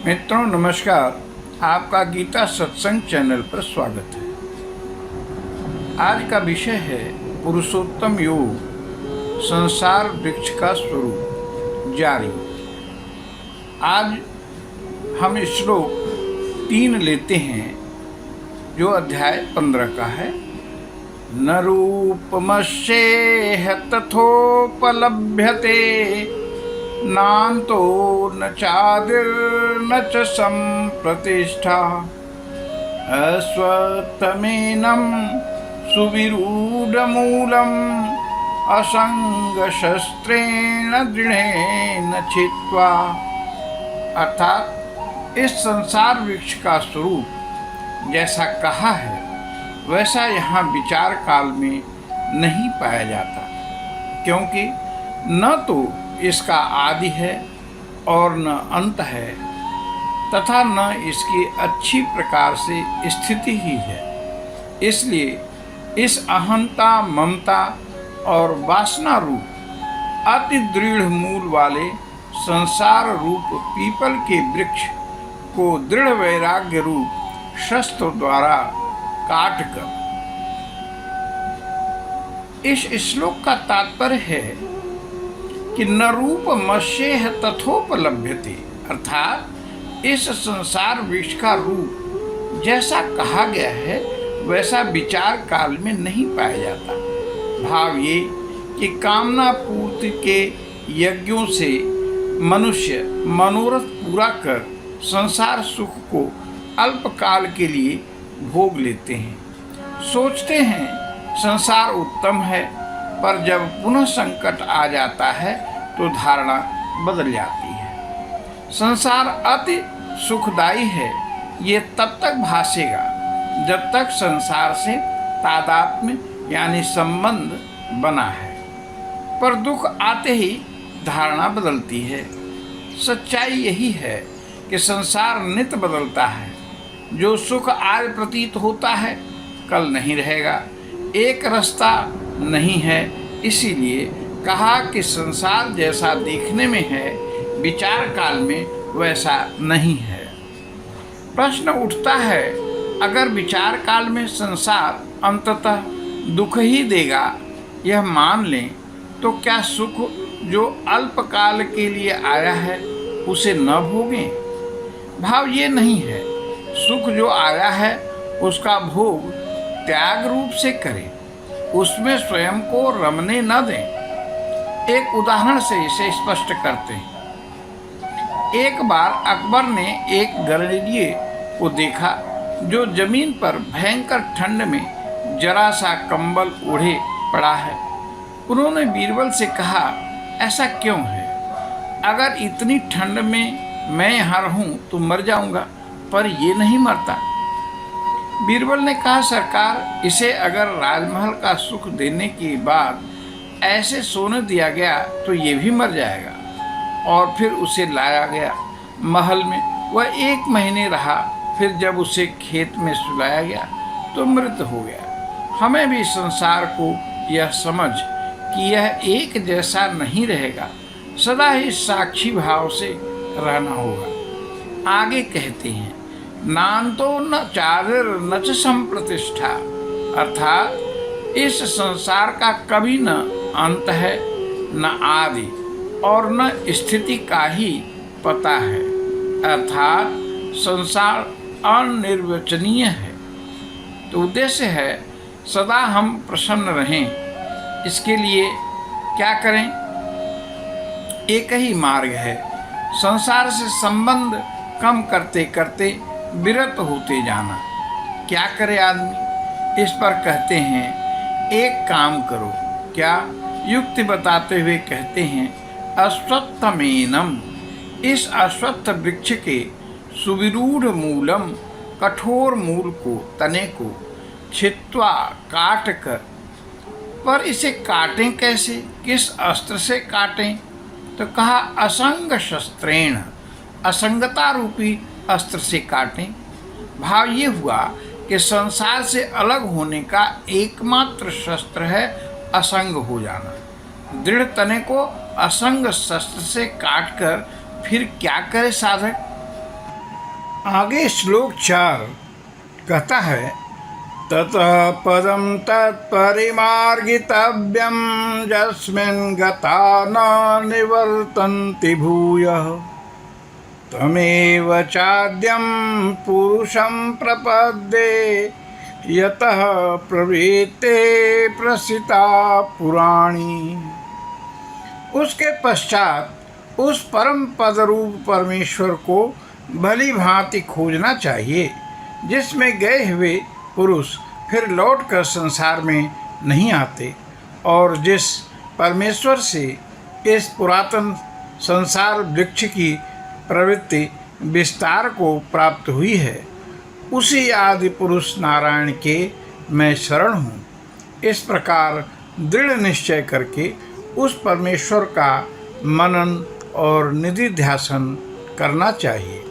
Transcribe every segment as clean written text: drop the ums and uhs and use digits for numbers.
मित्रों नमस्कार। आपका गीता सत्संग चैनल पर स्वागत है। आज का विषय है पुरुषोत्तम योग, संसार वृक्ष का स्वरूप जारी। आज हम श्लोक 3 लेते हैं जो अध्याय 15 का है। न रूपमस्येह तथोपलभ्यते नान्तो न चादिर्न च संप्रतिष्ठा अश्वत्थमेनं सुविरूढमूलम् असंगशस्त्रेण दृढ़ेन छित्त्वा। अर्थात इस संसार वृक्ष का स्वरूप जैसा कहा है वैसा यहाँ विचार काल में नहीं पाया जाता, क्योंकि न तो इसका आदि है और न अंत है, तथा न इसकी अच्छी प्रकार से स्थिति ही है। इसलिए इस अहंता, ममता और वासना रूप अति दृढ़ मूल वाले संसार रूप पीपल के वृक्ष को दृढ़ वैराग्य रूप शस्त्र द्वारा काटकर। इस श्लोक का तात्पर्य है कि न रूपमस्येह तथोपलभ्यते, अर्थात इस संसार वृक्ष का रूप जैसा कहा गया है वैसा विचार काल में नहीं पाया जाता। भाव ये कि कामना पूर्ति के यज्ञों से मनुष्य मनोरथ पूरा कर संसार सुख को अल्पकाल के लिए भोग लेते हैं। सोचते हैं संसार उत्तम है, पर जब पुनः संकट आ जाता है तो धारणा बदल जाती है। संसार अति सुखदायी है, ये तब तक भासेगा जब तक संसार से तादात्म्य यानी संबंध बना है, पर दुख आते ही धारणा बदलती है। सच्चाई यही है कि संसार नित्य बदलता है। जो सुख आज प्रतीत होता है कल नहीं रहेगा, एक रास्ता नहीं है। इसीलिए कहा कि संसार जैसा देखने में है विचार काल में वैसा नहीं है। प्रश्न उठता है, अगर विचार काल में संसार अंततः दुख ही देगा यह मान लें, तो क्या सुख जो अल्पकाल के लिए आया है उसे न भोगें? भाव ये नहीं है, सुख जो आया है उसका भोग त्याग रूप से करें, उसमें स्वयं को रमने न दें। एक उदाहरण से इसे स्पष्ट करते हैं। एक बार अकबर ने एक गणिये को देखा जो जमीन पर भयंकर ठंड में जरा सा कंबल ओढ़े पड़ा है। उन्होंने बीरबल से कहा, ऐसा क्यों है? अगर इतनी ठंड में मैं यहाँ रहूं तो मर जाऊंगा, पर ये नहीं मरता। बीरबल ने कहा, सरकार, इसे अगर राजमहल का सुख देने के बाद ऐसे सोने दिया गया तो ये भी मर जाएगा। और फिर उसे लाया गया महल में, वह 1 महीने रहा। फिर जब उसे खेत में सुलाया गया तो मृत हो गया। हमें भी संसार को यह समझ कि यह एक जैसा नहीं रहेगा, सदा ही साक्षी भाव से रहना होगा। आगे कहते हैं, नान्तो न चादिर न च संप्रतिष्ठा, अर्थात इस संसार का कभी न अंत है न आदि और न स्थिति का ही पता है, अर्थात संसार अनिर्वचनीय है। तो उद्देश्य है सदा हम प्रसन्न रहें। इसके लिए क्या करें? एक ही मार्ग है, संसार से संबंध कम करते करते विरत होते जाना। क्या करे आदमी? इस पर कहते हैं, एक काम करो। क्या? युक्ति बताते हुए कहते हैं, अश्वत्थमेनं, इस अश्वत्थ वृक्ष के सुविरूढ़ मूलम, कठोर मूल को, तने को छित्त्वा, काट कर। पर इसे काटें कैसे? किस अस्त्र से काटें? तो कहा, असंग शस्त्रेण, असंगता रूपी अस्त्र से काटें। भाव ये हुआ कि संसार से अलग होने का एकमात्र शस्त्र है असंग हो जाना। दृढ़ तने को असंग शस्त्र से काटकर फिर क्या करे साधक? आगे श्लोक 4 कहता है, ततः पदम तत्परिमार्गितव्यम यस्मिन् गता न निवर्तन्ति भूयः तमेव चाद्यं पुरुषं प्रपद्ये यतः प्रवृत्ते प्रसिता पुराणी। उसके पश्चात उस परम पद रूप परमेश्वर को भली भांति खोजना चाहिए, जिसमें गए हुए पुरुष फिर लौटकर संसार में नहीं आते, और जिस परमेश्वर से इस पुरातन संसार वृक्ष की प्रवृत्ति विस्तार को प्राप्त हुई है, उसी आदि पुरुष नारायण के मैं शरण हूँ। इस प्रकार दृढ़ निश्चय करके उस परमेश्वर का मनन और निधिध्यासन करना चाहिए।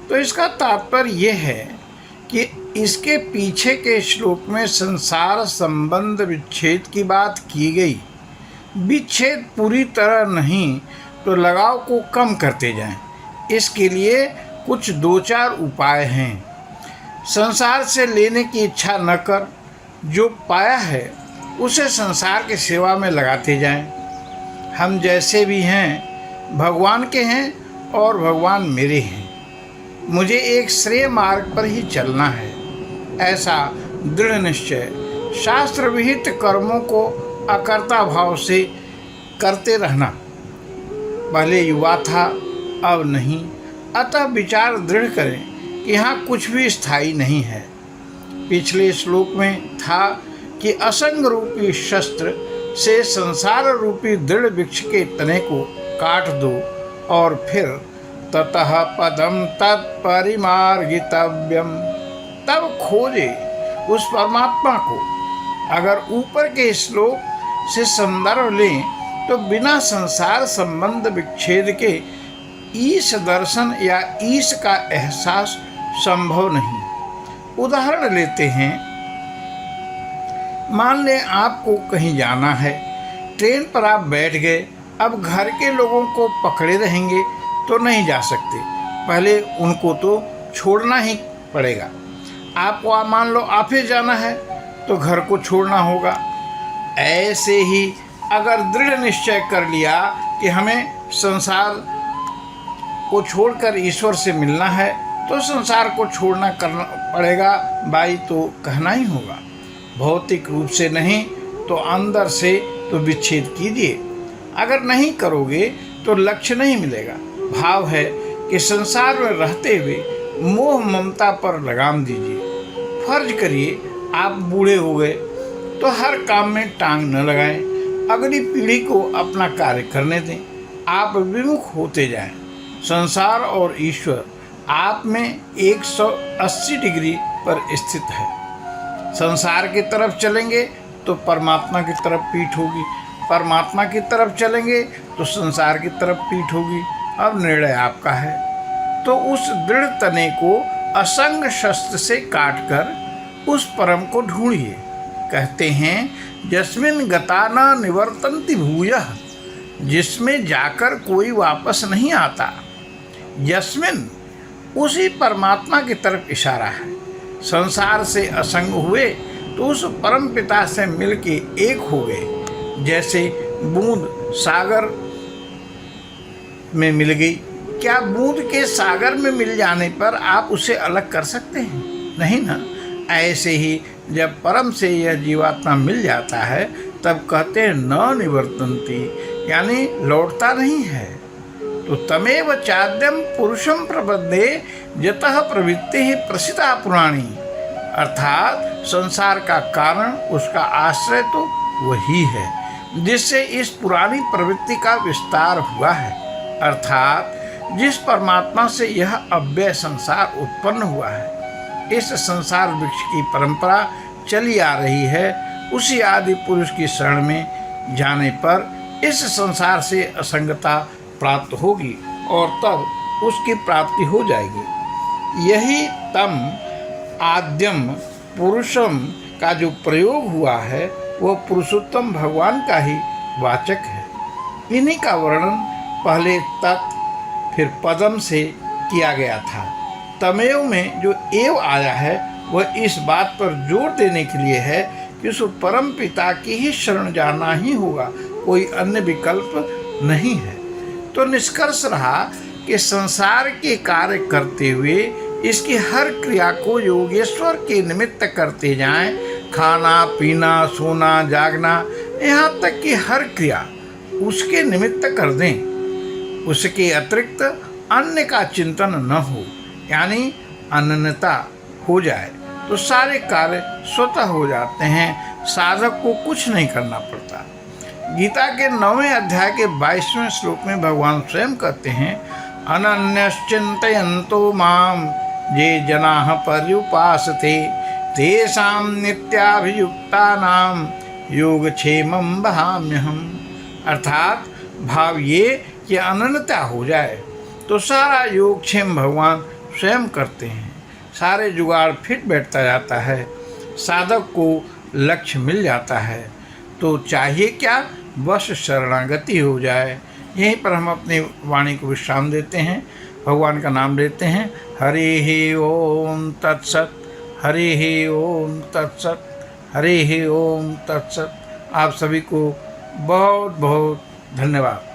तो इसका तात्पर्य यह है कि इसके पीछे के श्लोक में संसार संबंध विच्छेद की बात की गई। विच्छेद पूरी तरह नहीं तो लगाव को कम करते जाएं। इसके लिए कुछ 2-4 उपाय हैं। संसार से लेने की इच्छा न कर, जो पाया है उसे संसार की सेवा में लगाते जाएं। हम जैसे भी हैं भगवान के हैं और भगवान मेरे हैं। मुझे एक श्रेय मार्ग पर ही चलना है, ऐसा दृढ़ निश्चय शास्त्र विहित कर्मों को अकर्ता भाव से करते रहना। पहले युवा था, अब नहीं। अतः विचार दृढ़ करें कि यहाँ कुछ भी स्थायी नहीं है। पिछले श्लोक में था कि असंग रूपी शस्त्र से संसार रूपी दृढ़ वृक्ष के तने को काट दो और फिर ततः पदम तत्परिमार्गितव्यम, तब खोजे उस परमात्मा को। अगर ऊपर के श्लोक से संदर्भ लें तो बिना संसार संबंध विच्छेद के ईश दर्शन या ईश का एहसास संभव नहीं। उदाहरण लेते हैं, मान लें आपको कहीं जाना है, ट्रेन पर आप बैठ गए। अब घर के लोगों को पकड़े रहेंगे तो नहीं जा सकते, पहले उनको तो छोड़ना ही पड़ेगा। आपको मान लो ऑफिस जाना है तो घर को छोड़ना होगा। ऐसे ही अगर दृढ़ निश्चय कर लिया कि हमें संसार को छोड़कर ईश्वर से मिलना है तो संसार को छोड़ना करना पड़ेगा, भाई तो कहना ही होगा। भौतिक रूप से नहीं तो अंदर से तो विच्छेद कीजिए। अगर नहीं करोगे तो लक्ष्य नहीं मिलेगा। भाव है कि संसार में रहते हुए मोह ममता पर लगाम दीजिए। फर्ज करिए आप बूढ़े हो गए तो हर काम में टांग न लगाएं, अगली पीढ़ी को अपना कार्य करने दें। आप विमुख होते जाएं। संसार और ईश्वर आप में 180 डिग्री पर स्थित है। संसार की तरफ चलेंगे तो परमात्मा की तरफ पीठ होगी, परमात्मा की तरफ चलेंगे तो संसार की तरफ पीठ होगी। अब निर्णय आपका है। तो उस दृढ़ तने को असंग शस्त्र से काटकर उस परम को ढूंढिए। कहते हैं, यस्मिन् गता न निवर्तन्ति भूयः, जिसमें जाकर कोई वापस नहीं आता। यस्मिन् उसी परमात्मा की तरफ इशारा है। संसार से असंग हुए तो उस परम पिता से मिलके एक हो गए। जैसे बूंद सागर में मिल गई। क्या बूंद के सागर में मिल जाने पर आप उसे अलग कर सकते हैं? नहीं ना। ऐसे ही जब परम से यह जीवात्मा मिल जाता है तब कहते हैं न निवर्तन्ति, यानी लौटता नहीं है। तो तमेव चाद्यम पुरुषम प्रपद्ये यतः प्रवृत्ति प्रसिता पुराणी, अर्थात संसार का कारण उसका आश्रय तो वही है जिससे इस पुरानी प्रवृत्ति का विस्तार हुआ है। अर्थात जिस परमात्मा से यह अव्यय संसार उत्पन्न हुआ है। इस संसार वृक्ष की परंपरा चली आ रही है। उसी आदि पुरुष की शरण में जाने पर इस संसार से असंगता प्राप्त होगी और तब उसकी प्राप्ति हो जाएगी। यही तम आद्यम पुरुषम का जो प्रयोग हुआ है वह पुरुषोत्तम भगवान का ही वाचक है। इन्हीं का वर्णन पहले तत् फिर पदम से किया गया था। तमेव में जो एव आया है वह इस बात पर जोर देने के लिए है कि उस परम पिता की ही शरण जाना ही होगा, कोई अन्य विकल्प नहीं है। तो निष्कर्ष रहा कि संसार के कार्य करते हुए इसकी हर क्रिया को योगेश्वर के निमित्त करते जाएं, खाना पीना सोना जागना, यहाँ तक कि हर क्रिया उसके निमित्त कर दें, उसके अतिरिक्त अन्य का चिंतन न हो, यानी अनन्यता हो जाए तो सारे कार्य स्वतः हो जाते हैं, साधक को कुछ नहीं करना पड़ता। गीता के 9वें अध्याय के 22वें श्लोक में भगवान स्वयं कहते हैं, अनन्यश्चिन्तयन्तो माम ये जनाः पर्युपासते तेषां नित्याभियुक्तानां योगक्षेमं वहाम्यहम्। अर्थात भाव ये कि अनन्यता हो जाए तो सारा योगक्षेम भगवान स्वयं करते हैं, सारे जुगाड़ फिट बैठता जाता है, साधक को लक्ष्य मिल जाता है। तो चाहिए क्या, बस शरणागति हो जाए। यहीं पर हम अपनी वाणी को विश्राम देते हैं, भगवान का नाम लेते हैं। हरि ही ओम तत्सत, हरि ही ओम तत्सत, हरि ही ओम तत्सत। आप सभी को बहुत बहुत धन्यवाद।